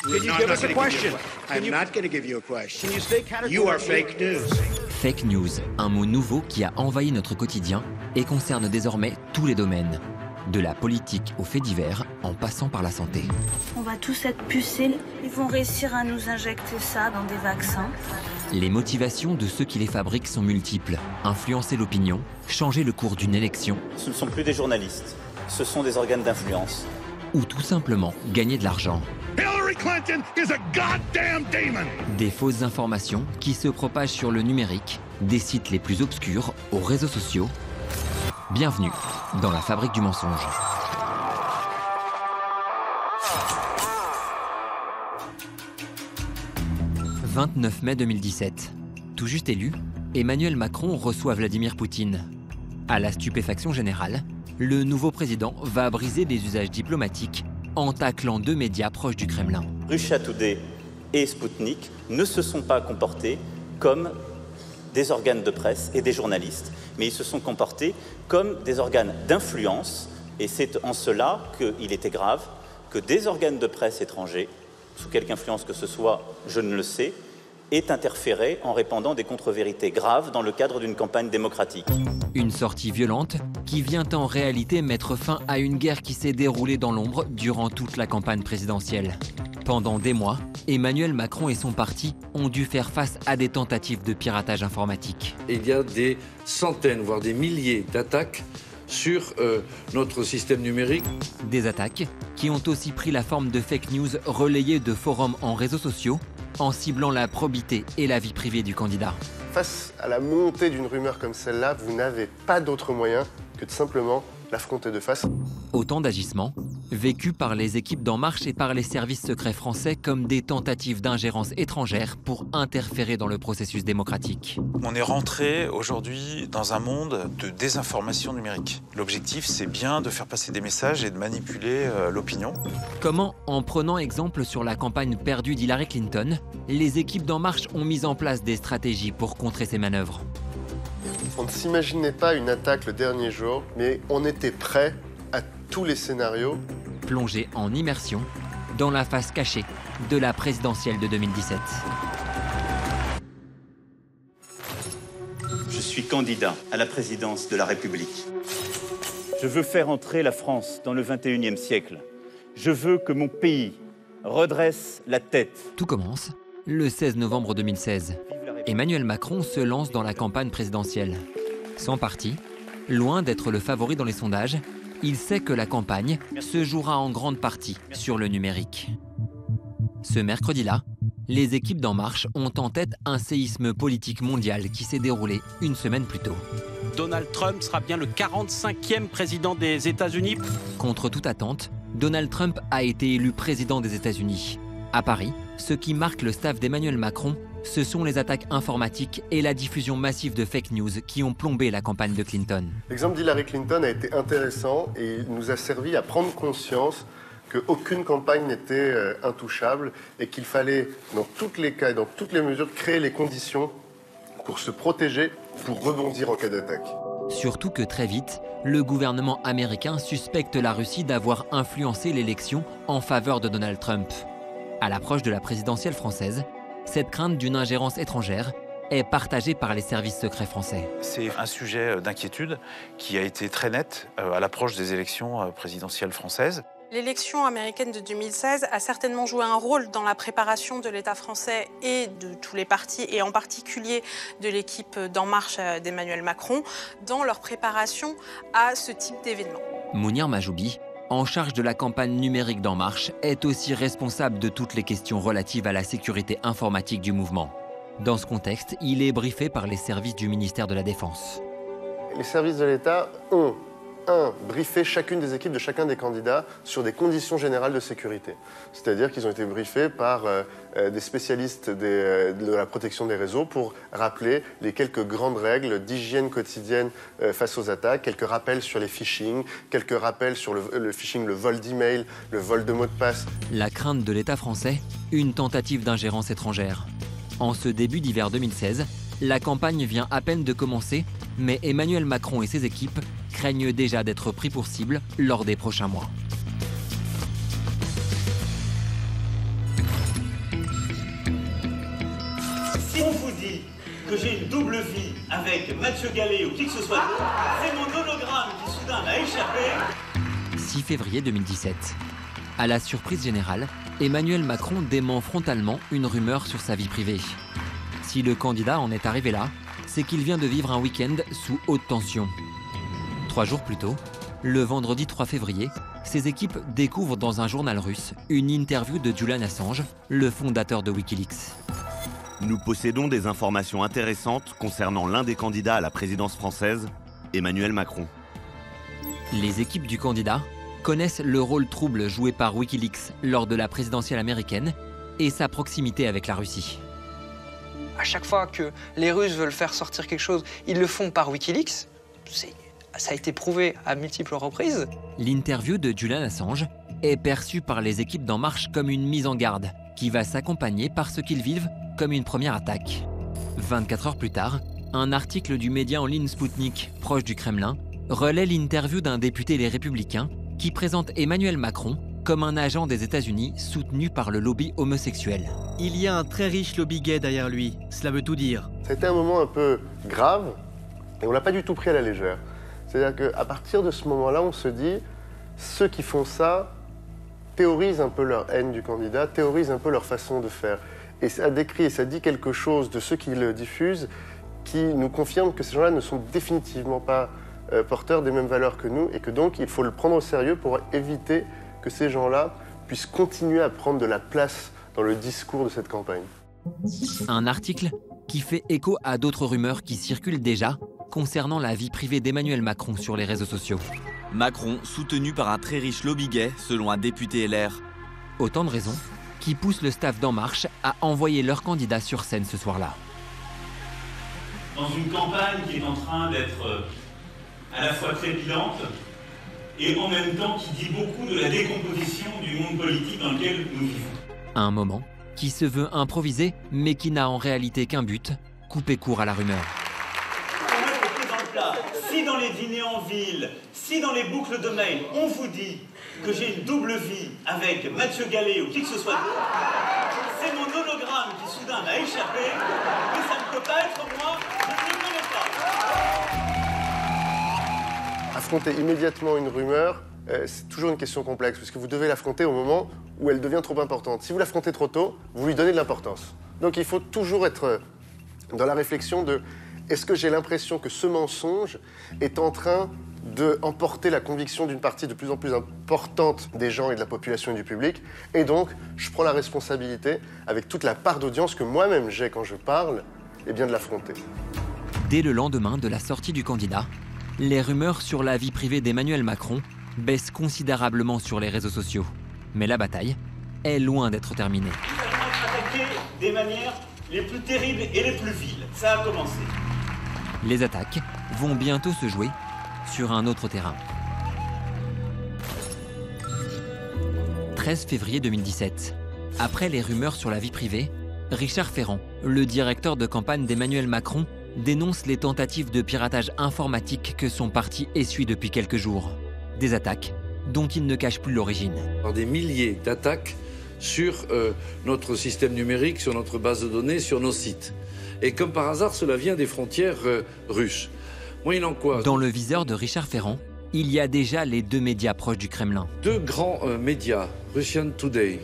Can you give us a question? I'm not going to give you a question. Can you stay categorical? You are fake news. Fake news, un mot nouveau qui a envahi notre quotidien et concerne désormais tous les domaines. De la politique aux faits divers, en passant par la santé. On va tous être pucés. Ils vont réussir à nous injecter ça dans des vaccins. Les motivations de ceux qui les fabriquent sont multiples. Influencer l'opinion, changer le cours d'une élection. Ce ne sont plus des journalistes, ce sont des organes d'influence. Ou tout simplement gagner de l'argent. Hillary Clinton is a goddamn demon. Des fausses informations qui se propagent sur le numérique, des sites les plus obscurs aux réseaux sociaux. Bienvenue dans la fabrique du mensonge. « 29 mai 2017. Tout juste élu, Emmanuel Macron reçoit Vladimir Poutine. À la stupéfaction générale, le nouveau président va briser les usages diplomatiques en taclant deux médias proches du Kremlin. Russia Today et Sputnik ne se sont pas comportés comme des organes de presse et des journalistes, mais ils se sont comportés comme des organes d'influence, et c'est en cela qu'il était grave que des organes de presse étrangers, sous quelque influence que ce soit, je ne le sais, aient interféré en répandant des contre-vérités graves dans le cadre d'une campagne démocratique. Une sortie violente qui vient en réalité mettre fin à une guerre qui s'est déroulée dans l'ombre durant toute la campagne présidentielle. Pendant des mois, Emmanuel Macron et son parti ont dû faire face à des tentatives de piratage informatique. Il y a des centaines, voire des milliers d'attaques sur notre système numérique. Des attaques qui ont aussi pris la forme de fake news relayées de forums en réseaux sociaux en ciblant la probité et la vie privée du candidat. Face à la montée d'une rumeur comme celle-là, vous n'avez pas d'autre moyen que de simplement l'affronter de face. Autant d'agissements vécus par les équipes d'En Marche et par les services secrets français comme des tentatives d'ingérence étrangère pour interférer dans le processus démocratique. On est rentré aujourd'hui dans un monde de désinformation numérique. L'objectif, c'est bien de faire passer des messages et de manipuler l'opinion. Comment, en prenant exemple sur la campagne perdue d'Hillary Clinton, les équipes d'En Marche ont mis en place des stratégies pour contrer ces manœuvres. On ne s'imaginait pas une attaque le dernier jour, mais on était prêt à tous les scénarios. Plongé en immersion dans la face cachée de la présidentielle de 2017. Je suis candidat à la présidence de la République. Je veux faire entrer la France dans le 21e siècle. Je veux que mon pays redresse la tête. Tout commence le 16 novembre 2016. Emmanuel Macron se lance dans la campagne présidentielle. Son parti, loin d'être le favori dans les sondages, il sait que la campagne se jouera en grande partie sur le numérique. Ce mercredi-là, les équipes d'En Marche ont en tête un séisme politique mondial qui s'est déroulé une semaine plus tôt. Donald Trump sera bien le 45e président des États-Unis. Contre toute attente, Donald Trump a été élu président des États-Unis. À Paris, ce qui marque le staff d'Emmanuel Macron, ce sont les attaques informatiques et la diffusion massive de fake news qui ont plombé la campagne de Clinton. L'exemple d'Hillary Clinton a été intéressant et il nous a servi à prendre conscience qu'aucune campagne n'était intouchable et qu'il fallait, dans tous les cas et dans toutes les mesures, créer les conditions pour se protéger, pour rebondir en cas d'attaque. Surtout que très vite, le gouvernement américain suspecte la Russie d'avoir influencé l'élection en faveur de Donald Trump. À l'approche de la présidentielle française, cette crainte d'une ingérence étrangère est partagée par les services secrets français. C'est un sujet d'inquiétude qui a été très net à l'approche des élections présidentielles françaises. L'élection américaine de 2016 a certainement joué un rôle dans la préparation de l'État français et de tous les partis, et en particulier de l'équipe d'En Marche d'Emmanuel Macron, dans leur préparation à ce type d'événement. Mounir Majoubi, en charge de la campagne numérique d'En Marche, est aussi responsable de toutes les questions relatives à la sécurité informatique du mouvement. Dans ce contexte, il est briefé par les services du ministère de la Défense. Les services de l'État ont briefé chacune des équipes de chacun des candidats sur des conditions générales de sécurité. C'est-à-dire qu'ils ont été briefés par des spécialistes de la protection des réseaux pour rappeler les quelques grandes règles d'hygiène quotidienne face aux attaques, quelques rappels sur les phishing, quelques rappels sur le phishing, le vol d'email, le vol de mots de passe. La crainte de l'État français, une tentative d'ingérence étrangère. En ce début d'hiver 2016, la campagne vient à peine de commencer, mais Emmanuel Macron et ses équipes craignent déjà d'être pris pour cible lors des prochains mois. que j'ai une double vie avec Mathieu Gallet ou qui que ce soit d'autre. C'est mon hologramme qui soudain m'a échappé. 6 février 2017. À la surprise générale, Emmanuel Macron dément frontalement une rumeur sur sa vie privée. Si le candidat en est arrivé là, c'est qu'il vient de vivre un week-end sous haute tension. 3 jours plus tôt, le vendredi 3 février, ses équipes découvrent dans un journal russe une interview de Julian Assange, le fondateur de Wikileaks. Nous possédons des informations intéressantes concernant l'un des candidats à la présidence française, Emmanuel Macron. Les équipes du candidat connaissent le rôle trouble joué par Wikileaks lors de la présidentielle américaine et sa proximité avec la Russie. À chaque fois que les Russes veulent faire sortir quelque chose, ils le font par Wikileaks. Ça a été prouvé à multiples reprises. L'interview de Julian Assange est perçue par les équipes d'En Marche comme une mise en garde qui va s'accompagner par ce qu'ils vivent comme une première attaque. 24 heures plus tard, un article du média en ligne Sputnik, proche du Kremlin, relaie l'interview d'un député Les Républicains qui présente Emmanuel Macron comme un agent des États-Unis soutenu par le lobby homosexuel. Il y a un très riche lobby gay derrière lui, cela veut tout dire. C'était un moment un peu grave et on ne l'a pas du tout pris à la légère. C'est-à-dire qu'à partir de ce moment-là, on se dit, ceux qui font ça théorisent un peu leur haine du candidat, théorisent un peu leur façon de faire. Et ça décrit et ça dit quelque chose de ceux qui le diffusent qui nous confirme que ces gens-là ne sont définitivement pas porteurs des mêmes valeurs que nous et que donc il faut le prendre au sérieux pour éviter que ces gens-là puissent continuer à prendre de la place dans le discours de cette campagne. Un article qui fait écho à d'autres rumeurs qui circulent déjà concernant la vie privée d'Emmanuel Macron sur les réseaux sociaux. Macron soutenu par un très riche lobby gay, selon un député LR. Autant de raisons qui poussent le staff d'En Marche à envoyer leur candidat sur scène ce soir-là. Dans une campagne qui est en train d'être à la fois trépidante et en même temps qui dit beaucoup de la décomposition du monde politique dans lequel nous vivons. Un moment qui se veut improvisé mais qui n'a en réalité qu'un but, couper court à la rumeur. Si dans les dîners en ville, si dans les boucles de mail, on vous dit que j'ai une double vie avec Mathieu Gallet ou qui que ce soit d'autre, c'est mon hologramme qui soudain m'a échappé, mais ça ne peut pas être moi, je ne le connais pas. Affronter immédiatement une rumeur, c'est toujours une question complexe, puisque vous devez l'affronter au moment où elle devient trop importante. Si vous l'affrontez trop tôt, vous lui donnez de l'importance. Donc il faut toujours être dans la réflexion de est-ce que j'ai l'impression que ce mensonge est en train d'emporter la conviction d'une partie de plus en plus importante des gens et de la population et du public, et donc je prends la responsabilité, avec toute la part d'audience que moi-même j'ai quand je parle, eh bien de l'affronter. Dès le lendemain de la sortie du candidat, les rumeurs sur la vie privée d'Emmanuel Macron baissent considérablement sur les réseaux sociaux. Mais la bataille est loin d'être terminée. Nous allons être attaqués des manières les plus terribles et les plus viles. Ça a commencé. Les attaques vont bientôt se jouer sur un autre terrain. 13 février 2017. Après les rumeurs sur la vie privée, Richard Ferrand, le directeur de campagne d'Emmanuel Macron, dénonce les tentatives de piratage informatique que son parti essuie depuis quelques jours. Des attaques dont il ne cache plus l'origine. Par des milliers d'attaques sur notre système numérique, sur notre base de données, sur nos sites. Et comme par hasard, cela vient des frontières russes. Moyennant quoi... Dans le viseur de Richard Ferrand, il y a déjà les deux médias proches du Kremlin. Deux grands médias, Russian Today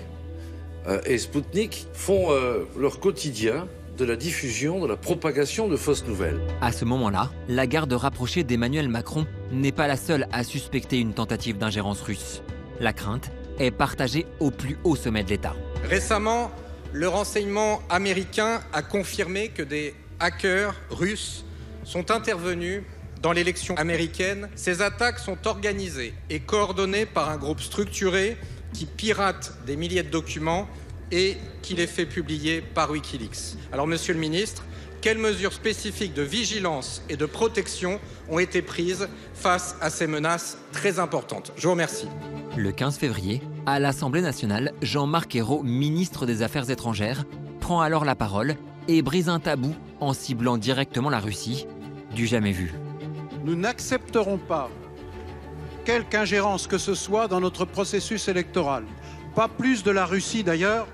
et Sputnik, font leur quotidien de la diffusion, de la propagation de fausses nouvelles. À ce moment-là, la garde rapprochée d'Emmanuel Macron n'est pas la seule à suspecter une tentative d'ingérence russe. La crainte est partagée au plus haut sommet de l'État. Récemment, le renseignement américain a confirmé que des hackers russes sont intervenus dans l'élection américaine. Ces attaques sont organisées et coordonnées par un groupe structuré qui pirate des milliers de documents et qui les fait publier par Wikileaks. Alors, Monsieur le Ministre, quelles mesures spécifiques de vigilance et de protection ont été prises face à ces menaces très importantes? Je vous remercie. Le 15 février, à l'Assemblée nationale, Jean-Marc Ayrault, ministre des Affaires étrangères, prend alors la parole et brise un tabou en ciblant directement la Russie, du jamais vu. Nous n'accepterons pas quelque ingérence que ce soit dans notre processus électoral. Pas plus de la Russie d'ailleurs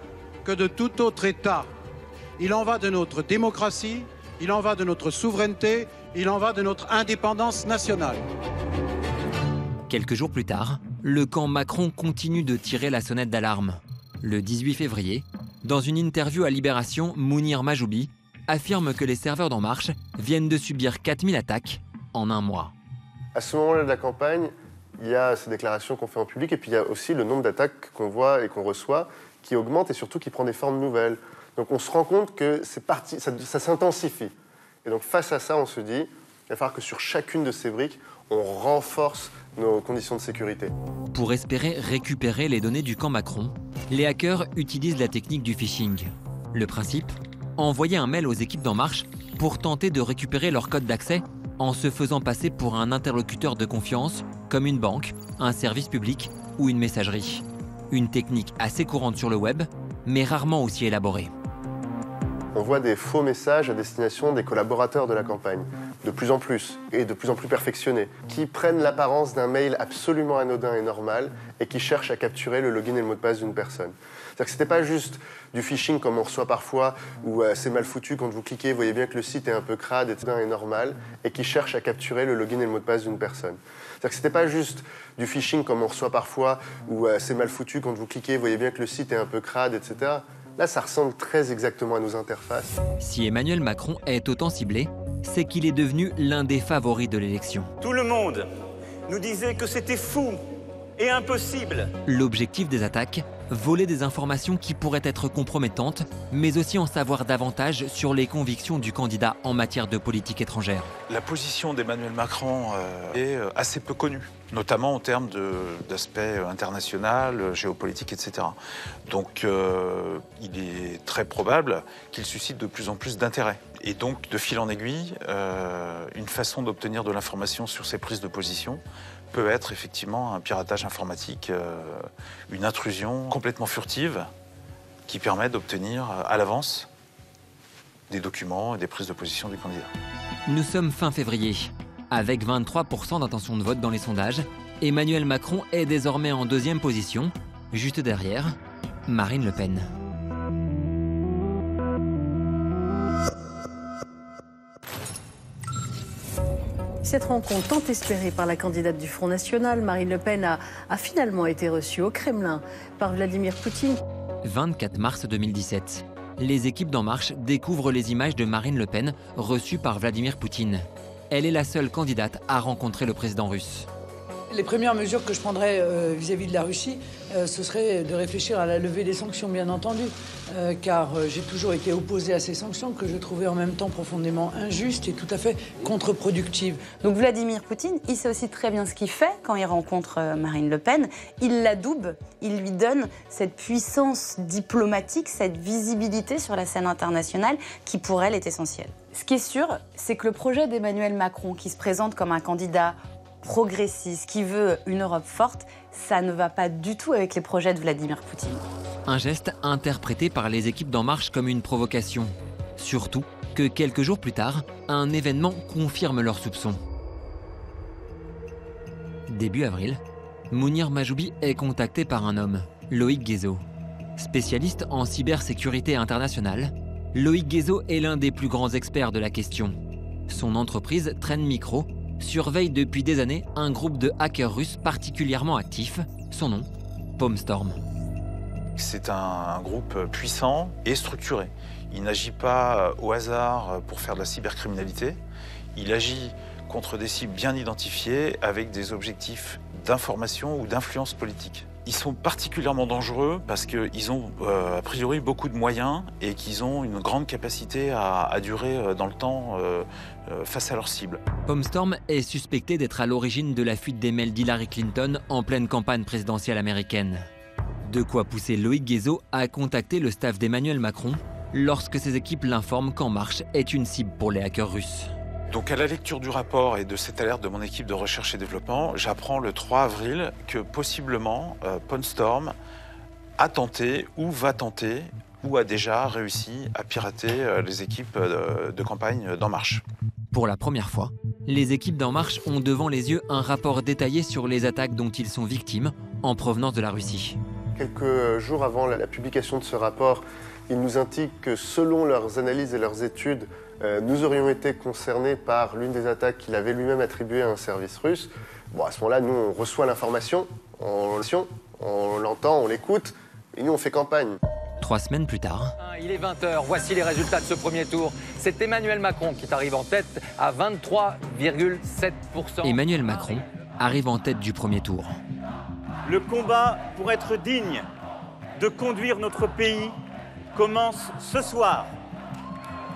que de tout autre État. Il en va de notre démocratie, il en va de notre souveraineté, il en va de notre indépendance nationale. Quelques jours plus tard, le camp Macron continue de tirer la sonnette d'alarme. Le 18 février, dans une interview à Libération, Mounir Majoubi affirme que les serveurs d'En Marche viennent de subir 4000 attaques en un mois. À ce moment-là de la campagne, il y a ces déclarations qu'on fait en public et puis il y a aussi le nombre d'attaques qu'on voit et qu'on reçoit qui augmente et surtout qui prend des formes nouvelles. Donc on se rend compte que ça s'intensifie. Et donc face à ça, on se dit, il va falloir que sur chacune de ces briques, on renforce nos conditions de sécurité. Pour espérer récupérer les données du camp Macron, les hackers utilisent la technique du phishing. Le principe ? Envoyer un mail aux équipes d'En Marche pour tenter de récupérer leur code d'accès en se faisant passer pour un interlocuteur de confiance, comme une banque, un service public ou une messagerie. Une technique assez courante sur le web, mais rarement aussi élaborée. On voit des faux messages à destination des collaborateurs de la campagne, de plus en plus, et de plus en plus perfectionnés, qui prennent l'apparence d'un mail absolument anodin et normal, et qui cherchent à capturer le login et le mot de passe d'une personne. C'est-à-dire que ce n'était pas juste du phishing comme on reçoit parfois, où c'est mal foutu, quand vous cliquez, vous voyez bien que le site est un peu crade et normal, et qui cherche à capturer le login et le mot de passe d'une personne. C'est-à-dire que ce n'était pas juste du phishing comme on reçoit parfois, où c'est mal foutu, quand vous cliquez, vous voyez bien que le site est un peu crade, etc. Là, ça ressemble très exactement à nos interfaces. Si Emmanuel Macron est autant ciblé, c'est qu'il est devenu l'un des favoris de l'élection. Tout le monde nous disait que c'était fou et impossible. L'objectif des attaques, voler des informations qui pourraient être compromettantes, mais aussi en savoir davantage sur les convictions du candidat en matière de politique étrangère. La position d'Emmanuel Macron est assez peu connue, notamment en termes d'aspect international, géopolitique, etc. Donc il est très probable qu'il suscite de plus en plus d'intérêt. Et donc, de fil en aiguille, une façon d'obtenir de l'information sur ses prises de position peut être effectivement un piratage informatique, une intrusion complètement furtive qui permet d'obtenir à l'avance des documents et des prises de position du candidat. Nous sommes fin février. Avec 23% d'intention de vote dans les sondages, Emmanuel Macron est désormais en deuxième position, juste derrière Marine Le Pen. Cette rencontre tant espérée par la candidate du Front National, Marine Le Pen, a finalement été reçue au Kremlin par Vladimir Poutine. 24 mars 2017. Les équipes d'En Marche découvrent les images de Marine Le Pen reçues par Vladimir Poutine. Elle est la seule candidate à rencontrer le président russe. Les premières mesures que je prendrais vis-à-vis de la Russie, ce serait de réfléchir à la levée des sanctions, bien entendu, car j'ai toujours été opposé à ces sanctions que je trouvais en même temps profondément injustes et tout à fait contre-productives. Donc Vladimir Poutine, il sait aussi très bien ce qu'il fait quand il rencontre Marine Le Pen. Il l'adoube, il lui donne cette puissance diplomatique, cette visibilité sur la scène internationale qui pour elle est essentielle. Ce qui est sûr, c'est que le projet d'Emmanuel Macron, qui se présente comme un candidat progressiste, qui veut une Europe forte, ça ne va pas du tout avec les projets de Vladimir Poutine. Un geste interprété par les équipes d'En Marche comme une provocation. Surtout que quelques jours plus tard, un événement confirme leurs soupçons. Début avril, Mounir Majoubi est contacté par un homme, Loïc Guézot. Spécialiste en cybersécurité internationale, Loïc Guézot est l'un des plus grands experts de la question. Son entreprise, Trend Micro, surveille depuis des années un groupe de hackers russes particulièrement actifs. Son nom, PalmStorm. C'est un groupe puissant et structuré. Il n'agit pas au hasard pour faire de la cybercriminalité. Il agit contre des cibles bien identifiées avec des objectifs d'information ou d'influence politique. Ils sont particulièrement dangereux parce qu'ils ont a priori beaucoup de moyens et qu'ils ont une grande capacité à durer dans le temps face à leurs cibles. PalmStorm est suspecté d'être à l'origine de la fuite des mails d'Hillary Clinton en pleine campagne présidentielle américaine. De quoi pousser Loïc Guézot à contacter le staff d'Emmanuel Macron lorsque ses équipes l'informent qu'En Marche est une cible pour les hackers russes. Donc à la lecture du rapport et de cette alerte de mon équipe de recherche et développement, j'apprends le 3 avril que possiblement PalmStorm a tenté ou va tenter ou a déjà réussi à pirater les équipes de campagne d'En Marche. Pour la première fois, les équipes d'En Marche ont devant les yeux un rapport détaillé sur les attaques dont ils sont victimes en provenance de la Russie. Quelques jours avant la publication de ce rapport, Ils nous indiquent que selon leurs analyses et leurs études, nous aurions été concernés par l'une des attaques qu'il avait lui-même attribuées à un service russe. Bon, à ce moment-là, nous, on reçoit l'information, on l'entend, on l'écoute, et nous, on fait campagne. 3 semaines plus tard. Il est 20h, voici les résultats de ce premier tour. C'est Emmanuel Macron qui arrive en tête à 23,7%. Emmanuel Macron arrive en tête du premier tour. Le combat pour être digne de conduire notre pays commence ce soir.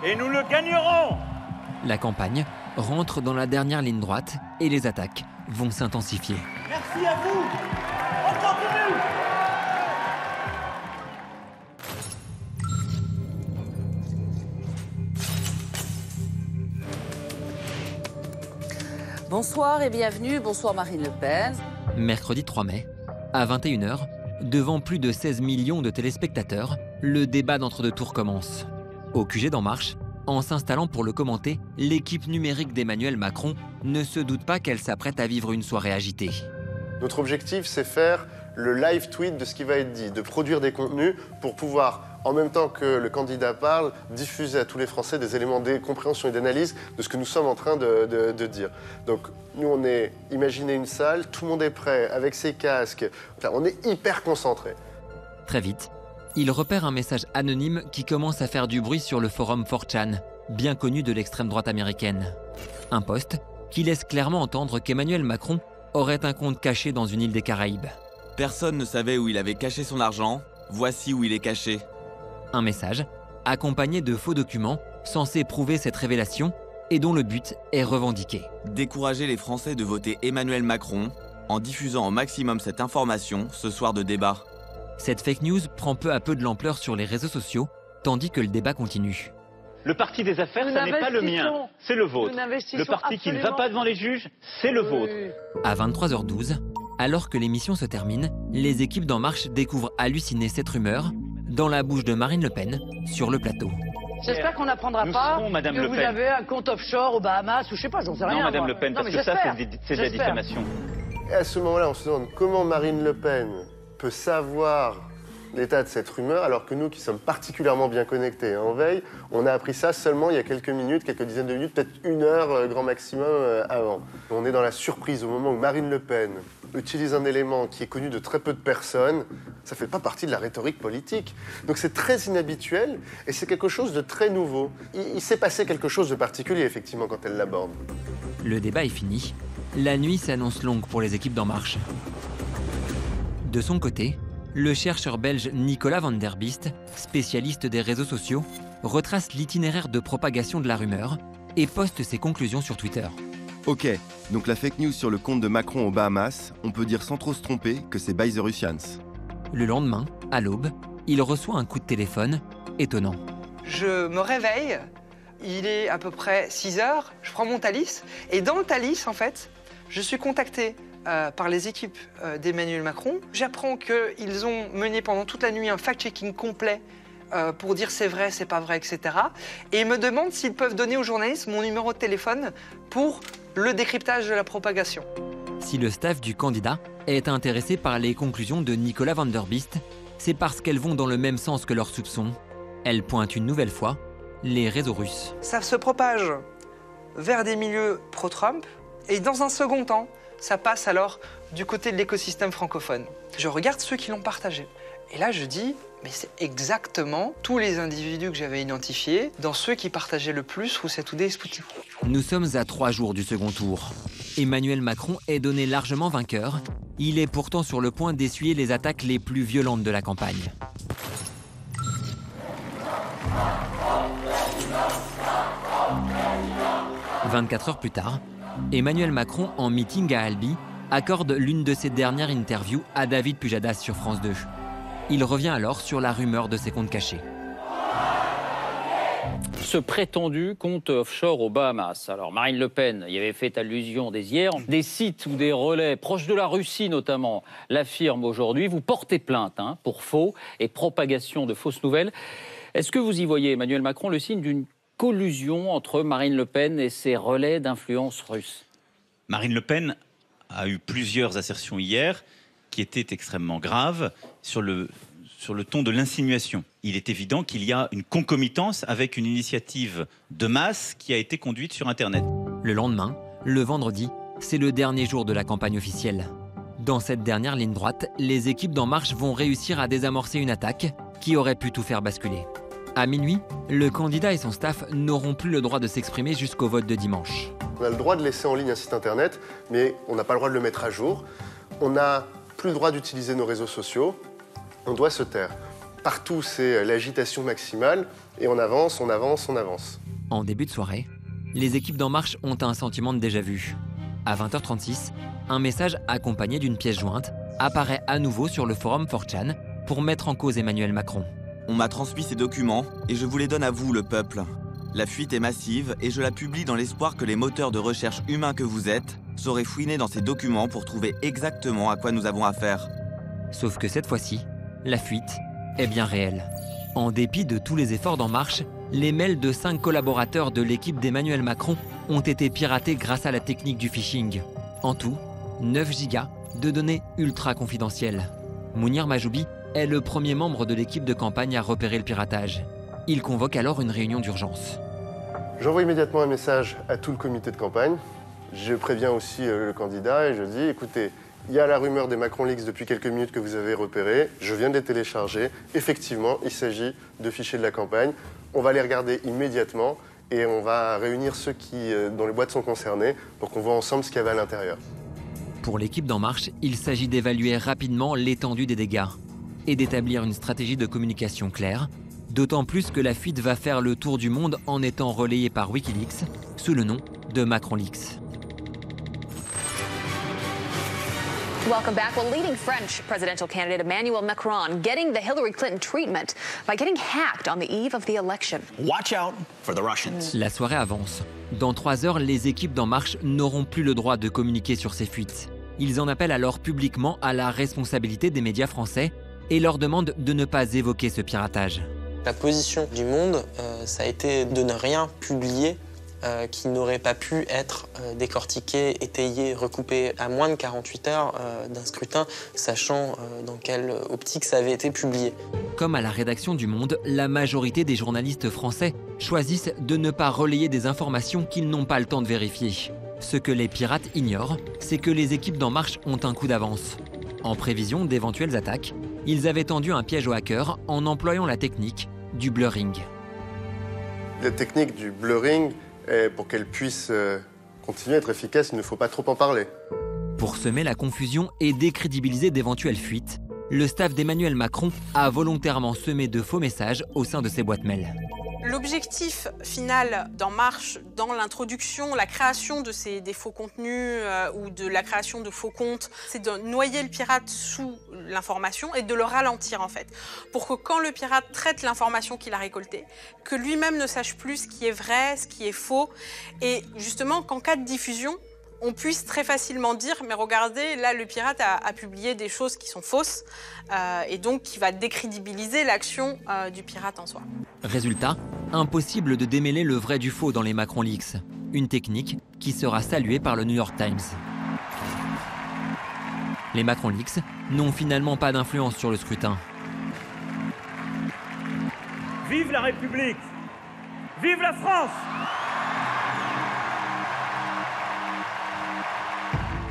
Et nous le gagnerons! La campagne rentre dans la dernière ligne droite et les attaques vont s'intensifier. Merci à vous! On continue! Bonsoir et bienvenue. Bonsoir Marine Le Pen. Mercredi 3 mai, à 21h, devant plus de 16 millions de téléspectateurs, le débat d'entre-deux tours commence. Au QG d'En Marche, en s'installant pour le commenter, l'équipe numérique d'Emmanuel Macron ne se doute pas qu'elle s'apprête à vivre une soirée agitée. Notre objectif, c'est faire le live tweet de ce qui va être dit, de produire des contenus pour pouvoir, en même temps que le candidat parle, diffuser à tous les Français des éléments de compréhension et d'analyse de ce que nous sommes en train de dire. Donc nous, on est, imaginez une salle, tout le monde est prêt, avec ses casques, enfin, on est hyper concentré. Très vite, il repère un message anonyme qui commence à faire du bruit sur le forum 4chan, bien connu de l'extrême droite américaine. Un post qui laisse clairement entendre qu'Emmanuel Macron aurait un compte caché dans une île des Caraïbes. Personne ne savait où il avait caché son argent, voici où il est caché. Un message accompagné de faux documents censés prouver cette révélation et dont le but est revendiqué. Décourager les Français de voter Emmanuel Macron en diffusant au maximum cette information ce soir de débat. Cette fake news prend peu à peu de l'ampleur sur les réseaux sociaux, tandis que le débat continue. Le parti des affaires, ce n'est pas le mien, c'est le vôtre. Le parti qui ne va pas devant les juges, c'est le vôtre. À 23h12, alors que l'émission se termine, les équipes d'En Marche découvrent hallucinées cette rumeur dans la bouche de Marine Le Pen sur le plateau. J'espère qu'on n'apprendra pas que vous avez un compte offshore aux Bahamas ou je sais pas, j'en sais rien. Non, Madame Le Pen, parce que ça, c'est de la diffamation. Et à ce moment-là, on se demande comment Marine Le Pen peut savoir l'état de cette rumeur, alors que nous qui sommes particulièrement bien connectés en veille, on a appris ça seulement il y a quelques minutes, quelques dizaines de minutes, peut-être 1 heure grand maximum avant. On est dans la surprise au moment où Marine Le Pen utilise un élément qui est connu de très peu de personnes. Ça ne fait pas partie de la rhétorique politique. Donc c'est très inhabituel et c'est quelque chose de très nouveau. Il s'est passé quelque chose de particulier effectivement quand elle l'aborde. Le débat est fini. La nuit s'annonce longue pour les équipes d'En Marche. De son côté, le chercheur belge Nicolas van der Bist, spécialiste des réseaux sociaux, retrace l'itinéraire de propagation de la rumeur et poste ses conclusions sur Twitter. Ok, donc la fake news sur le compte de Macron aux Bahamas, on peut dire sans trop se tromper que c'est by the Russians. Le lendemain, à l'aube, il reçoit un coup de téléphone étonnant. Je me réveille, il est à peu près 6 heures, je prends mon Thalys, et dans le Thalys, en fait, je suis contacté par les équipes d'Emmanuel Macron. J'apprends qu'ils ont mené pendant toute la nuit un fact-checking complet pour dire c'est vrai, c'est pas vrai, etc. Et ils me demandent s'ils peuvent donner aux journalistes mon numéro de téléphone pour le décryptage de la propagation. Si le staff du candidat est intéressé par les conclusions de Nicolas van der Bist, c'est parce qu'elles vont dans le même sens que leurs soupçons. Elles pointent une nouvelle fois les réseaux russes. Ça se propage vers des milieux pro-Trump et dans un second temps, ça passe alors du côté de l'écosystème francophone. Je regarde ceux qui l'ont partagé. Et là, je dis, mais c'est exactement tous les individus que j'avais identifiés dans ceux qui partageaient le plus Russia Today et Sputnik. Nous sommes à 3 jours du second tour. Emmanuel Macron est donné largement vainqueur. Il est pourtant sur le point d'essuyer les attaques les plus violentes de la campagne. « 24 heures plus tard, Emmanuel Macron, en meeting à Albi, accorde l'une de ses dernières interviews à David Pujadas sur France 2. Il revient alors sur la rumeur de ses comptes cachés. Ce prétendu compte offshore aux Bahamas. Alors Marine Le Pen y avait fait allusion dès hier. Des sites ou des relais proches de la Russie notamment l'affirment aujourd'hui. Vous portez plainte pour faux et propagation de fausses nouvelles. Est-ce que vous y voyez, Emmanuel Macron, le signe d'une collusion entre Marine Le Pen et ses relais d'influence russe? Marine Le Pen a eu plusieurs assertions hier qui étaient extrêmement graves sur sur le ton de l'insinuation. Il est évident qu'il y a une concomitance avec une initiative de masse qui a été conduite sur Internet. Le lendemain, le vendredi, c'est le dernier jour de la campagne officielle. Dans cette dernière ligne droite, les équipes d'En Marche vont réussir à désamorcer une attaque qui aurait pu tout faire basculer. À minuit, le candidat et son staff n'auront plus le droit de s'exprimer jusqu'au vote de dimanche. On a le droit de laisser en ligne un site internet, mais on n'a pas le droit de le mettre à jour. On n'a plus le droit d'utiliser nos réseaux sociaux. On doit se taire. Partout, c'est l'agitation maximale et on avance, on avance, on avance. En début de soirée, les équipes d'En Marche ont un sentiment de déjà-vu. À 20h36, un message accompagné d'une pièce jointe apparaît à nouveau sur le forum 4chan pour mettre en cause Emmanuel Macron. On m'a transmis ces documents et je vous les donne à vous, le peuple. La fuite est massive et je la publie dans l'espoir que les moteurs de recherche humains que vous êtes sauraient fouiner dans ces documents pour trouver exactement à quoi nous avons affaire. Sauf que cette fois-ci, la fuite est bien réelle. En dépit de tous les efforts d'En Marche, les mails de 5 collaborateurs de l'équipe d'Emmanuel Macron ont été piratés grâce à la technique du phishing. En tout, 9 gigas de données ultra confidentielles. Mounir Majoubi est le premier membre de l'équipe de campagne à repérer le piratage. Il convoque alors une réunion d'urgence. J'envoie immédiatement un message à tout le comité de campagne. Je préviens aussi le candidat et je dis, écoutez, il y a la rumeur des Macron Leaks depuis quelques minutes que vous avez repérées. Je viens de les télécharger. Effectivement, il s'agit de fichiers de la campagne. On va les regarder immédiatement et on va réunir ceux dont les boîtes sont concernées pour qu'on voit ensemble ce qu'il y avait à l'intérieur. Pour l'équipe d'En Marche, il s'agit d'évaluer rapidement l'étendue des dégâts et d'établir une stratégie de communication claire, d'autant plus que la fuite va faire le tour du monde en étant relayée par Wikileaks sous le nom de Macron Leaks. Welcome back. Well, leading French presidential candidate Emmanuel Macron getting the Hillary Clinton treatment by getting hacked on the eve of the election. Watch out for the Russians. La soirée avance. Dans 3 heures, les équipes d'En Marche n'auront plus le droit de communiquer sur ces fuites. Ils en appellent alors publiquement à la responsabilité des médias français et leur demandent de ne pas évoquer ce piratage. La position du Monde, ça a été de ne rien publier qui n'aurait pas pu être décortiqué, étayé, recoupé à moins de 48 heures d'un scrutin, sachant dans quelle optique ça avait été publié. Comme à la rédaction du Monde, la majorité des journalistes français choisissent de ne pas relayer des informations qu'ils n'ont pas le temps de vérifier. Ce que les pirates ignorent, c'est que les équipes d'En Marche ont un coup d'avance. En prévision d'éventuelles attaques, ils avaient tendu un piège aux hackers en employant la technique du blurring. La technique du blurring, pour qu'elle puisse continuer à être efficace, il ne faut pas trop en parler. Pour semer la confusion et décrédibiliser d'éventuelles fuites, le staff d'Emmanuel Macron a volontairement semé de faux messages au sein de ses boîtes mail. L'objectif final d'En Marche, dans l'introduction, la création de des faux contenus ou de la création de faux comptes, c'est de noyer le pirate sous l'information et de le ralentir en fait, pour que quand le pirate traite l'information qu'il a récoltée, que lui-même ne sache plus ce qui est vrai, ce qui est faux, et justement qu'en cas de diffusion, on puisse très facilement dire « mais regardez, là le pirate a publié des choses qui sont fausses et donc qui va décrédibiliser l'action du pirate en soi ». Résultat, impossible de démêler le vrai du faux dans les Macron Leaks, une technique qui sera saluée par le New York Times. Les Macron Leaks n'ont finalement pas d'influence sur le scrutin. Vive la République! Vive la France!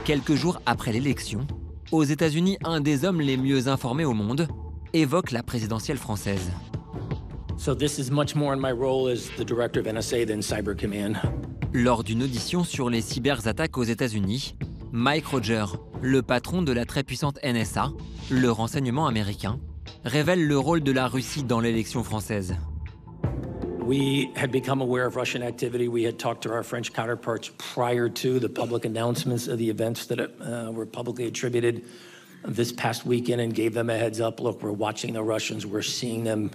Quelques jours après l'élection, aux États-Unis, un des hommes les mieux informés au monde évoque la présidentielle française. So this is much more in my role as the director of NSA than Cyber Command. Lors d'une audition sur les cyberattaques aux États-Unis, Mike Rogers, le patron de la très puissante NSA, le renseignement américain, révèle le rôle de la Russie dans l'élection française. We had become aware of Russian activity. We had talked to our French counterparts prior to the public announcements of the events that were publicly attributed this past weekend and gave them a heads up. Look, we're watching the Russians. We're seeing them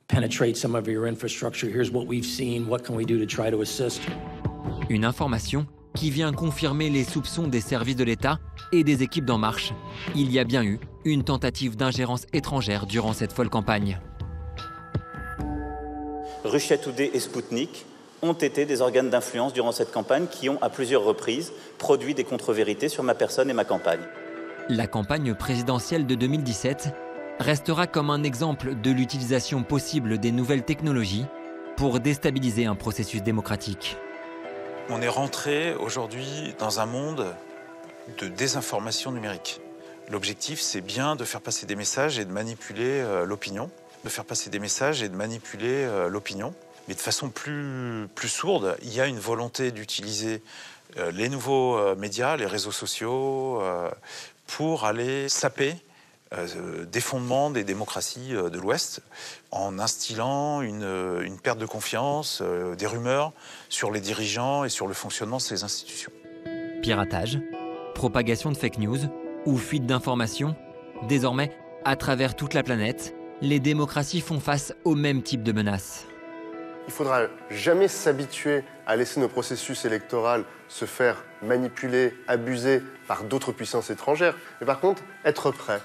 penetrate some of your infrastructure. Here's what we've seen. What can we do to try to assist? Une information qui vient confirmer les soupçons des services de l'État et des équipes d'En Marche. Il y a bien eu une tentative d'ingérence étrangère durant cette folle campagne. Russia Today et Sputnik ont été des organes d'influence durant cette campagne qui ont, à plusieurs reprises, produit des contre-vérités sur ma personne et ma campagne. La campagne présidentielle de 2017 restera comme un exemple de l'utilisation possible des nouvelles technologies pour déstabiliser un processus démocratique. On est rentré aujourd'hui dans un monde de désinformation numérique. L'objectif, c'est bien de faire passer des messages et de manipuler l'opinion. De faire passer des messages et de manipuler l'opinion. Mais de façon plus sourde, il y a une volonté d'utiliser les nouveaux médias, les réseaux sociaux, pour aller saper des fondements des démocraties de l'Ouest, en instillant une perte de confiance, des rumeurs sur les dirigeants et sur le fonctionnement de ces institutions. Piratage, propagation de fake news ou fuite d'informations, désormais, à travers toute la planète, les démocraties font face au même type de menaces. Il ne faudra jamais s'habituer à laisser nos processus électoraux se faire manipuler, abuser par d'autres puissances étrangères. Mais par contre, être prêt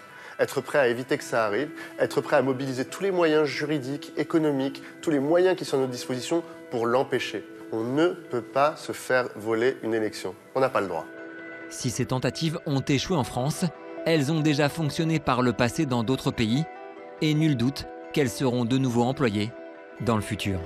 à éviter que ça arrive, être prêt à mobiliser tous les moyens juridiques, économiques, tous les moyens qui sont à notre disposition pour l'empêcher. On ne peut pas se faire voler une élection. On n'a pas le droit. Si ces tentatives ont échoué en France, elles ont déjà fonctionné par le passé dans d'autres pays, et nul doute qu'elles seront de nouveau employées dans le futur.